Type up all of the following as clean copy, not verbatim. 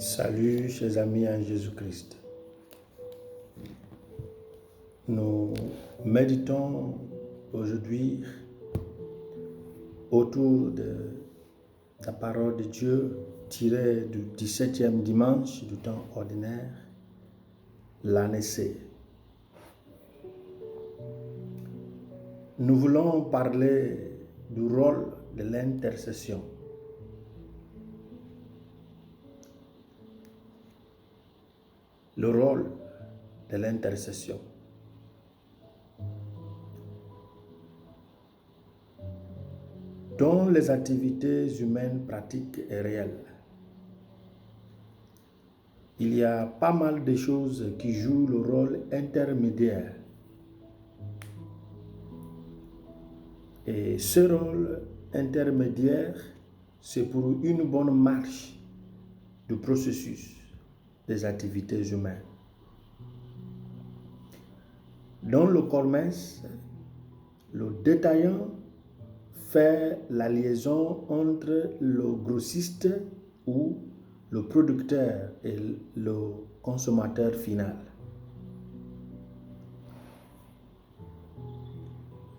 Salut, chers amis en Jésus-Christ. Nous méditons aujourd'hui autour de la parole de Dieu tirée du 17e dimanche du temps ordinaire, l'année C. Nous voulons parler du rôle de l'intercession. Le rôle de l'intercession. Dans les activités humaines pratiques et réelles, il y a pas mal de choses qui jouent le rôle intermédiaire. Et ce rôle intermédiaire, c'est pour une bonne marche du processus des activités humaines. Dans le commerce, le détaillant fait la liaison entre le grossiste ou le producteur et le consommateur final.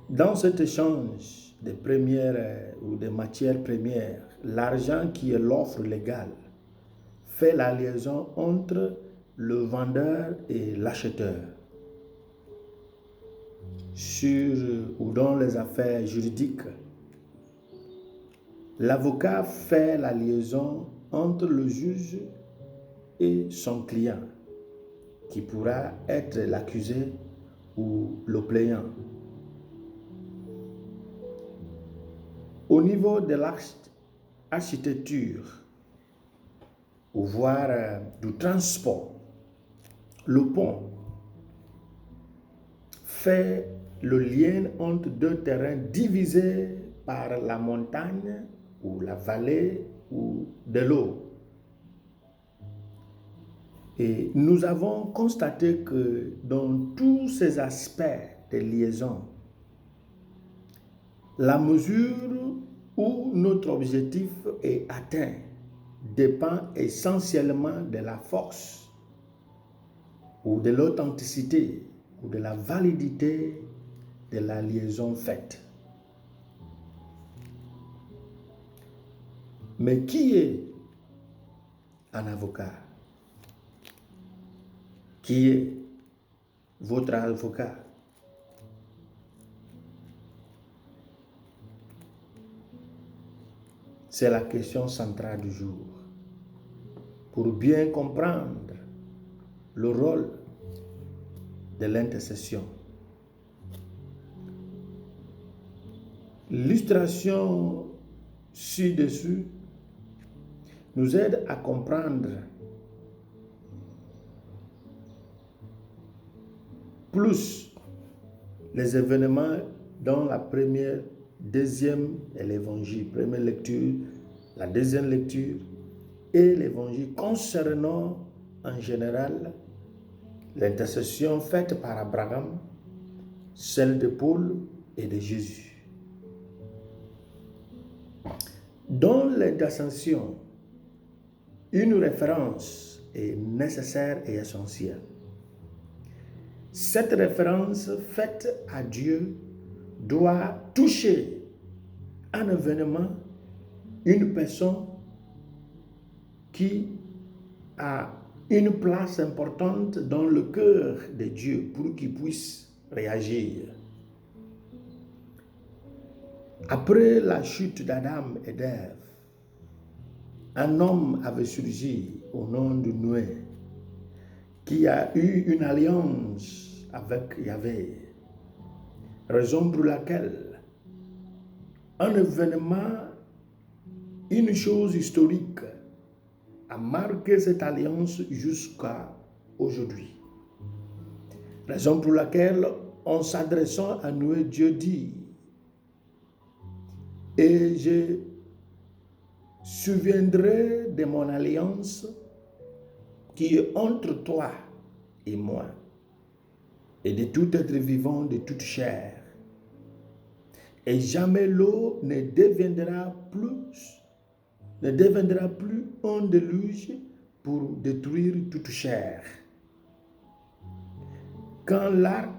Dans cet échange des premières ou des matières premières, l'argent qui est l'offre légale fait la liaison entre le vendeur et l'acheteur. Sur ou dans les affaires juridiques, l'avocat fait la liaison entre le juge et son client, qui pourra être l'accusé ou le plaignant. Au niveau de l'architecture, ou voire du transport, le pont fait le lien entre deux terrains divisés par la montagne ou la vallée ou de l'eau. Et nous avons constaté que dans tous ces aspects de liaison, la mesure où notre objectif est atteint dépend essentiellement de la force ou de l'authenticité ou de la validité de la liaison faite. Mais qui est un avocat? Qui est votre avocat? C'est la question centrale du jour. Pour bien comprendre le rôle de l'intercession. L'illustration ci-dessus nous aide à comprendre plus les événements dans la première, deuxième et l'évangile. Première lecture, la deuxième lecture et l'évangile concernant en général l'intercession faite par Abraham, celle de Paul et de Jésus. Dans l'intercession, une référence est nécessaire et essentielle. Cette référence faite à Dieu doit toucher un événement, une personne qui a une place importante dans le cœur de Dieu pour qu'il puisse réagir. Après la chute d'Adam et d'Ève, un homme avait surgi au nom de Noé, qui a eu une alliance avec Yahvé, raison pour laquelle un événement, une chose historique a marqué cette alliance jusqu'à aujourd'hui. Raison pour laquelle, en s'adressant à Noé, Dieu dit: et je souviendrai de mon alliance qui est entre toi et moi, et de tout être vivant, de toute chair. Et jamais l'eau ne deviendra plus un déluge pour détruire toute chair. Quand l'arc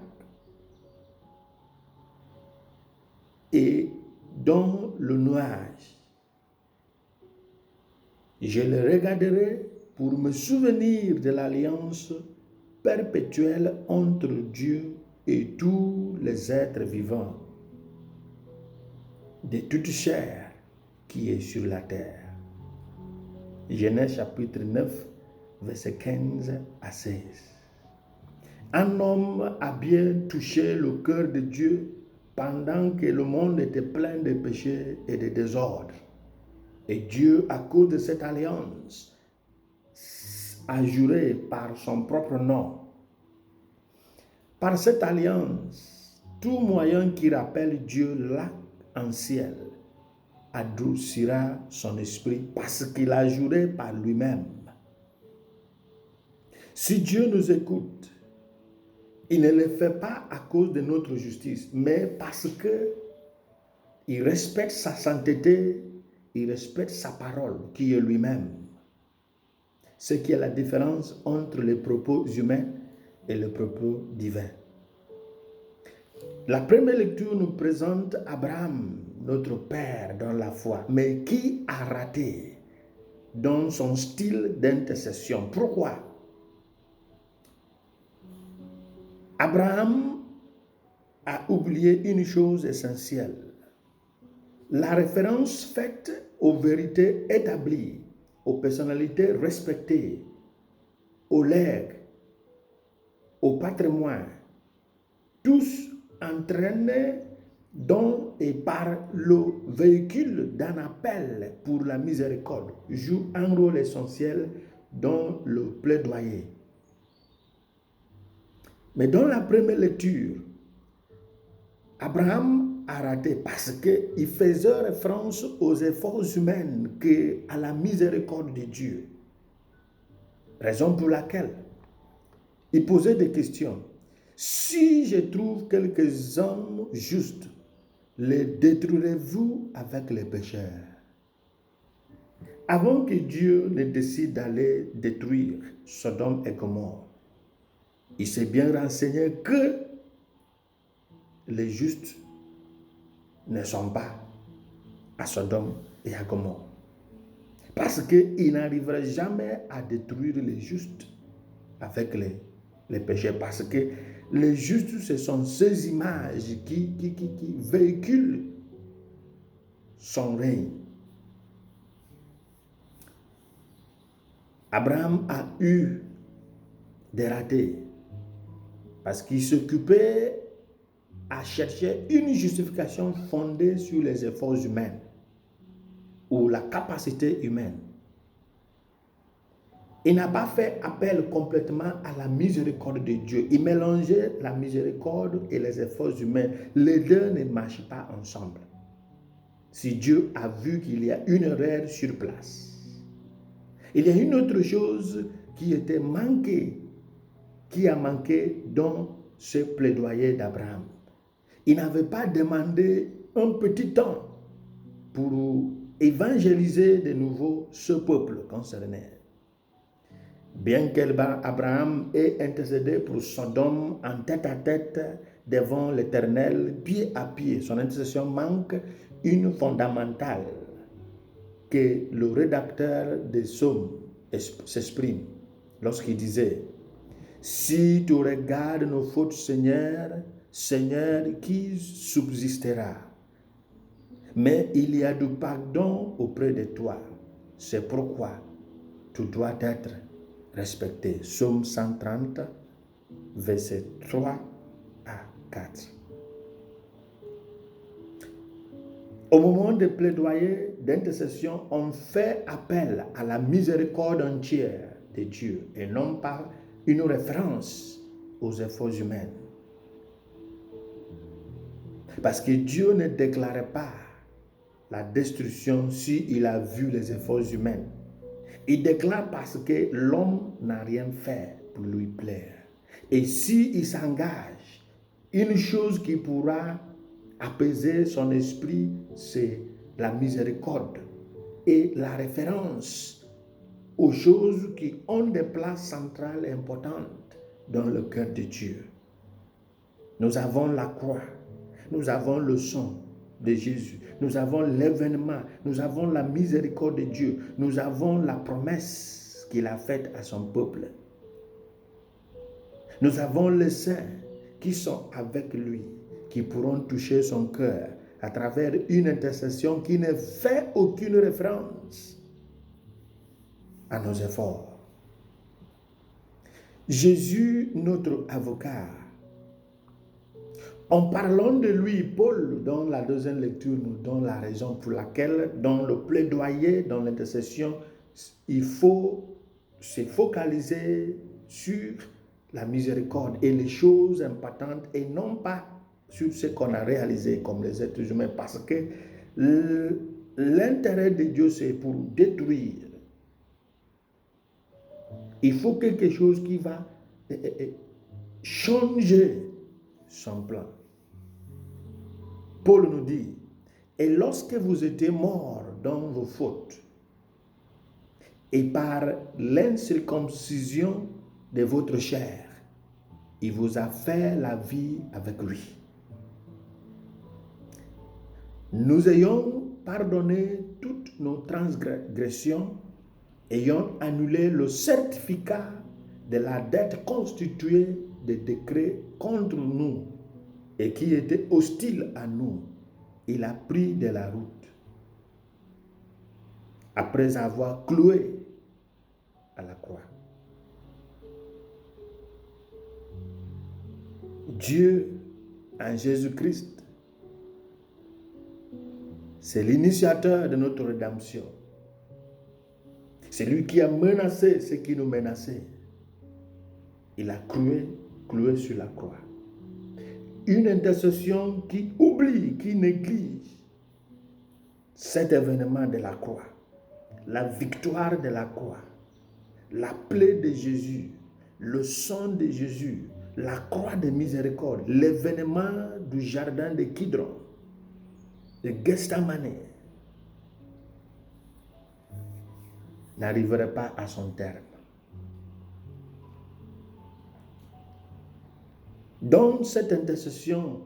est dans le nuage, je le regarderai pour me souvenir de l'alliance perpétuelle entre Dieu et tous les êtres vivants de toute chair qui est sur la terre. Genèse chapitre 9, versets 15 à 16. Un homme a bien touché le cœur de Dieu pendant que le monde était plein de péchés et de désordre. Et Dieu, à cause de cette alliance, a juré par son propre nom. Par cette alliance, tout moyen qui rappelle Dieu là en ciel adoucira son esprit parce qu'il a juré par lui-même. Si Dieu nous écoute, il ne le fait pas à cause de notre justice, mais parce qu'il respecte sa sainteté, il respecte sa parole qui est lui-même. Ce qui est la différence entre les propos humains et les propos divins. La première lecture nous présente Abraham, notre père dans la foi, mais qui a raté dans son style d'intercession. Pourquoi? Abraham a oublié une chose essentielle. La référence faite aux vérités établies, aux personnalités respectées, aux legs, au patrimoine, tous entraînés dans et par le véhicule d'un appel pour la miséricorde, jouent un rôle essentiel dans le plaidoyer. Mais dans la première lecture, Abraham a raté parce qu'il faisait référence aux efforts humains qu'à la miséricorde de Dieu. Raison pour laquelle il posait des questions. Si je trouve quelques hommes justes, les détruirez-vous avec les pécheurs? Avant que Dieu ne décide d'aller détruire Sodome et Gomorrhe, il s'est bien renseigné que les justes ne sont pas à Sodome et à Gomorrhe. Parce qu'il n'arriverait jamais à détruire les justes avec les péchés. Parce que les justes, ce sont ces images qui véhiculent son règne. Abraham a eu des ratés parce qu'il s'occupait à chercher une justification fondée sur les efforts humains ou la capacité humaine. Il n'a pas fait appel complètement à la miséricorde de Dieu. Il mélangeait la miséricorde et les efforts humains. Les deux ne marchent pas ensemble. Si Dieu a vu qu'il y a une erreur sur place, il y a une autre chose qui était manquée, qui a manqué dans ce plaidoyer d'Abraham. Il n'avait pas demandé un petit temps pour évangéliser de nouveau ce peuple concerné. Bien qu'Abraham ait intercédé pour Sodome en tête à tête devant l'Éternel, pied à pied, son intercession manque une fondamentale que le rédacteur des psaumes s'exprime lorsqu'il disait: si tu regardes nos fautes, Seigneur, qui subsistera? Mais il y a du pardon auprès de toi. C'est pourquoi tu dois être respecté. Psaume 130, versets 3 à 4. Au moment de plaidoyer, d'intercession, on fait appel à la miséricorde entière de Dieu et non pas une référence aux efforts humains. Parce que Dieu ne déclarait pas la destruction s'il a vu les efforts humains. Il déclare parce que l'homme n'a rien fait pour lui plaire. Et s'il s'engage, une chose qui pourra apaiser son esprit, c'est la miséricorde et la référence aux choses qui ont des places centrales importantes dans le cœur de Dieu. Nous avons la croix, nous avons le sang de Jésus, nous avons l'événement, nous avons la miséricorde de Dieu, nous avons la promesse qu'il a faite à son peuple. Nous avons les saints qui sont avec lui, qui pourront toucher son cœur à travers une intercession qui ne fait aucune référence à nos efforts. Jésus, notre avocat, en parlant de lui, Paul, dans la deuxième lecture, nous donne la raison pour laquelle, dans le plaidoyer, dans l'intercession, il faut se focaliser sur la miséricorde et les choses importantes et non pas sur ce qu'on a réalisé comme les êtres humains, parce que l'intérêt de Dieu, c'est pour détruire. Il faut quelque chose qui va changer son plan. Paul nous dit, et lorsque vous étiez morts dans vos fautes, et par l'incirconcision de votre chair, il vous a fait la vie avec lui. Nous ayons pardonné toutes nos transgressions, ayant annulé le certificat de la dette constituée de décrets contre nous et qui était hostile à nous. Il a pris de la route. Après avoir cloué à la croix. Dieu, en Jésus-Christ, c'est l'initiateur de notre rédemption. C'est lui qui a menacé ce qui nous menaçait. Il a cloué sur la croix. Une intercession qui oublie, qui néglige cet événement de la croix, la victoire de la croix, la plaie de Jésus, le sang de Jésus, la croix de miséricorde, l'événement du jardin de Kidron, de Gethsemane, n'arriverait pas à son terme. Dans cette intercession,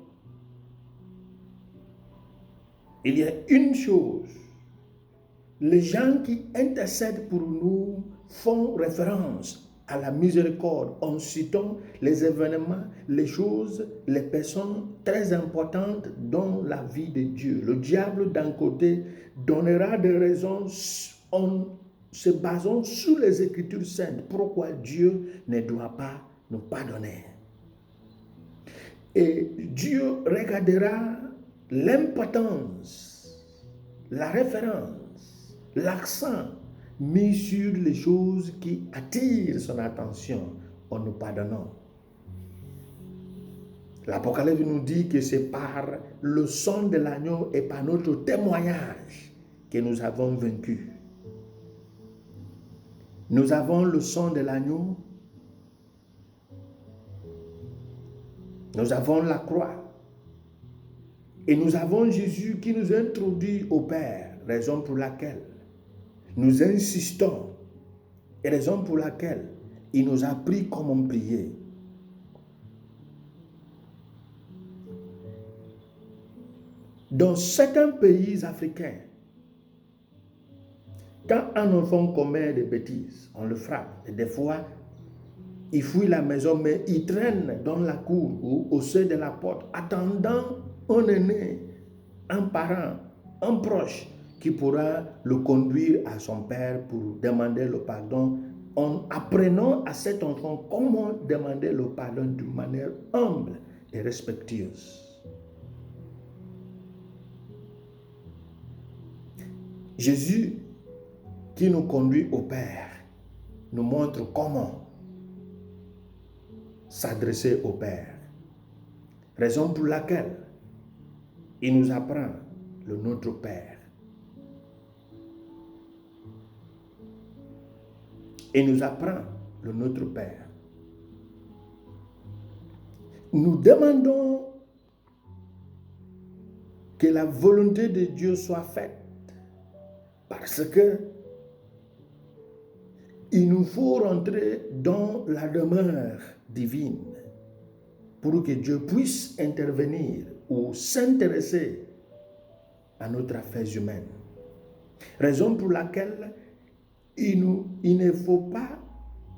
il y a une chose. Les gens qui intercèdent pour nous font référence à la miséricorde en citant les événements, les choses, les personnes très importantes dans la vie de Dieu. Le diable, d'un côté, donnera des raisons en se basant sur les Écritures saintes pourquoi Dieu ne doit pas nous pardonner. Et Dieu regardera l'importance, la référence, l'accent mis sur les choses qui attirent son attention en nous pardonnant. L'Apocalypse nous dit que c'est par le sang de l'agneau et par notre témoignage que nous avons vaincu. Nous avons le sang de l'agneau, nous avons la croix et nous avons Jésus qui nous introduit au Père, raison pour laquelle nous insistons et raison pour laquelle il nous a appris comment prier. Dans certains pays africains, quand un enfant commet des bêtises, on le frappe et des fois, il fouille la maison, mais il traîne dans la cour ou au seuil de la porte, attendant un aîné, un parent, un proche qui pourra le conduire à son père pour demander le pardon, en apprenant à cet enfant comment demander le pardon d'une manière humble et respectueuse. Jésus, qui nous conduit au Père, nous montre comment s'adresser au Père. Raison pour laquelle il nous apprend le Notre Père. Il nous apprend le Notre Père. Nous demandons que la volonté de Dieu soit faite parce que il nous faut rentrer dans la demeure divine pour que Dieu puisse intervenir ou s'intéresser à notre affaires humaine. Raison pour laquelle il ne faut pas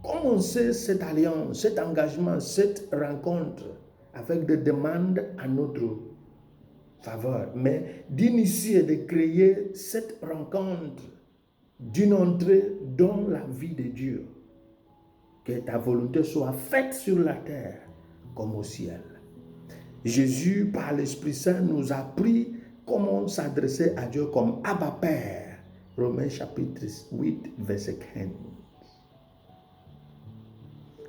commencer cette alliance, cet engagement, cette rencontre avec des demandes à notre faveur, mais d'initier, de créer cette rencontre d'une entrée dans la vie de Dieu. Que ta volonté soit faite sur la terre comme au ciel. Jésus, par l'Esprit Saint, nous a appris comment s'adresser à Dieu comme Abba Père. Romains chapitre 8, verset 15.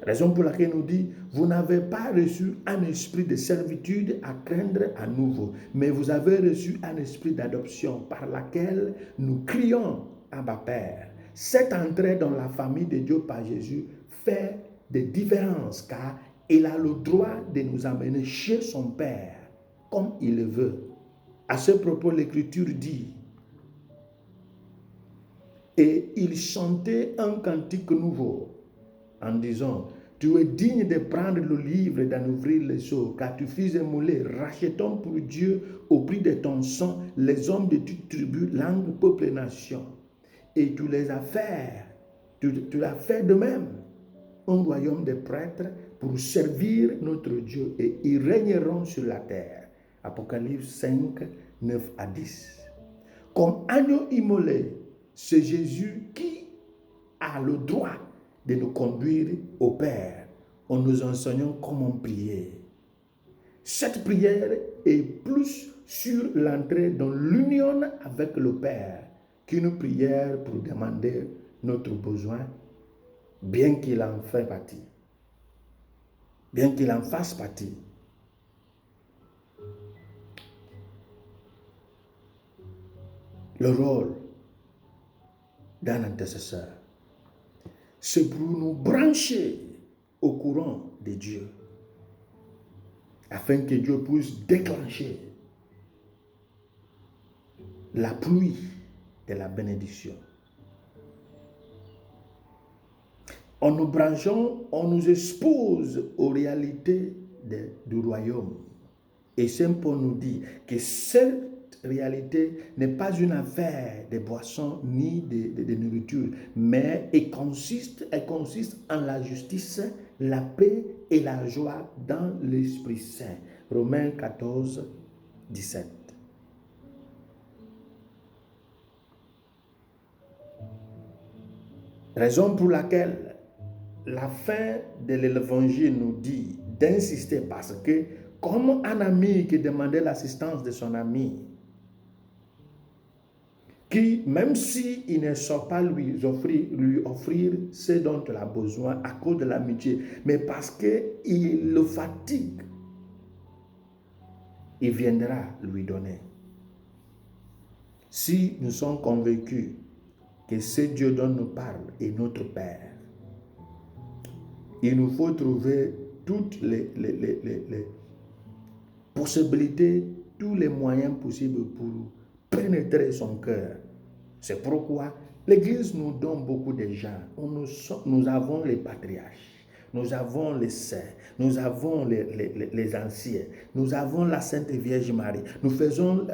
Raison pour laquelle il nous dit, vous n'avez pas reçu un esprit de servitude à craindre à nouveau, mais vous avez reçu un esprit d'adoption par laquelle nous crions Abba Père. Cette entrée dans la famille de Dieu par Jésus fait des différences, car il a le droit de nous amener chez son Père, comme il le veut. À ce propos, l'Écriture dit, et il chantait un cantique nouveau, en disant, tu es digne de prendre le livre et d'en ouvrir les sceaux, car tu fus émoulé, rachetant pour Dieu au prix de ton sang les hommes de toutes tribus, langues, peuples et nations. Et tu les as fait, tu as fait de même, un royaume de prêtres pour servir notre Dieu, et ils régneront sur la terre. Apocalypse 5, 9 à 10. Comme agneau immolé, c'est Jésus qui a le droit de nous conduire au Père en nous enseignant comment prier. Cette prière est plus sur l'entrée dans l'union avec le Père qu'une prière pour demander notre besoin, bien qu'il en fait partie, bien qu'il en fasse partie. Le rôle d'un intercesseur, c'est pour nous brancher au courant de Dieu, afin que Dieu puisse déclencher la pluie de la bénédiction. En nous branchant, on nous expose aux réalités du royaume. Et Saint Paul nous dit que cette réalité n'est pas une affaire de boissons ni de nourriture, mais elle consiste en la justice, la paix et la joie dans l'Esprit Saint. Romains 14, 17. Raison pour laquelle la fin de l'évangile nous dit d'insister, parce que comme un ami qui demandait l'assistance de son ami, qui, même s'il ne sort pas lui offrir ce dont il a besoin à cause de l'amitié, mais parce qu'il le fatigue, il viendra lui donner. Si nous sommes convaincus que ce Dieu dont nous parle est notre Père, il nous faut trouver toutes les possibilités, tous les moyens possibles pour pénétrer son cœur. C'est pourquoi l'Église nous donne beaucoup de gens. Nous avons les patriarches, nous avons les saints, nous avons les anciens, nous avons la Sainte Vierge Marie. Nous faisons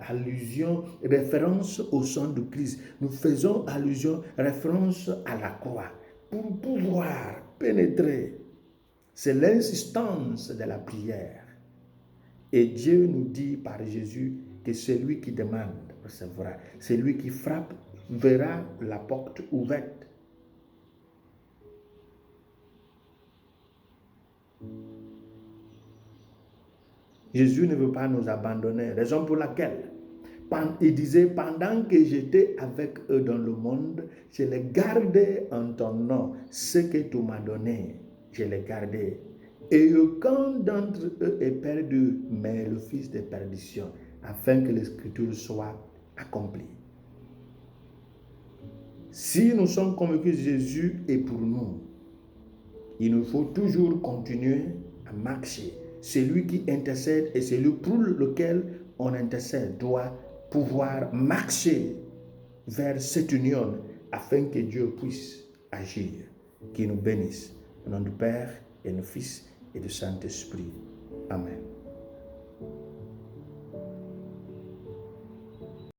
allusion, référence au sang de Christ. Nous faisons allusion, référence à la croix pour pouvoir pénétrer. C'est l'insistance de la prière. Et Dieu nous dit par Jésus que celui qui demande recevra. Celui qui frappe verra la porte ouverte. Jésus ne veut pas nous abandonner. Raison pour laquelle il disait, pendant que j'étais avec eux dans le monde, je les gardais en ton nom. Ce que tu m'as donné, je les gardais. Et aucun d'entre eux est perdu, mais le fils de perdition, afin que l'écriture soit accomplie. Si nous sommes convaincus que Jésus est pour nous, il nous faut toujours continuer à marcher. Celui qui intercède et celui pour lequel on intercède doit pouvoir marcher vers cette union afin que Dieu puisse agir, qui nous bénisse. Au nom du Père et du Fils et du Saint-Esprit. Amen.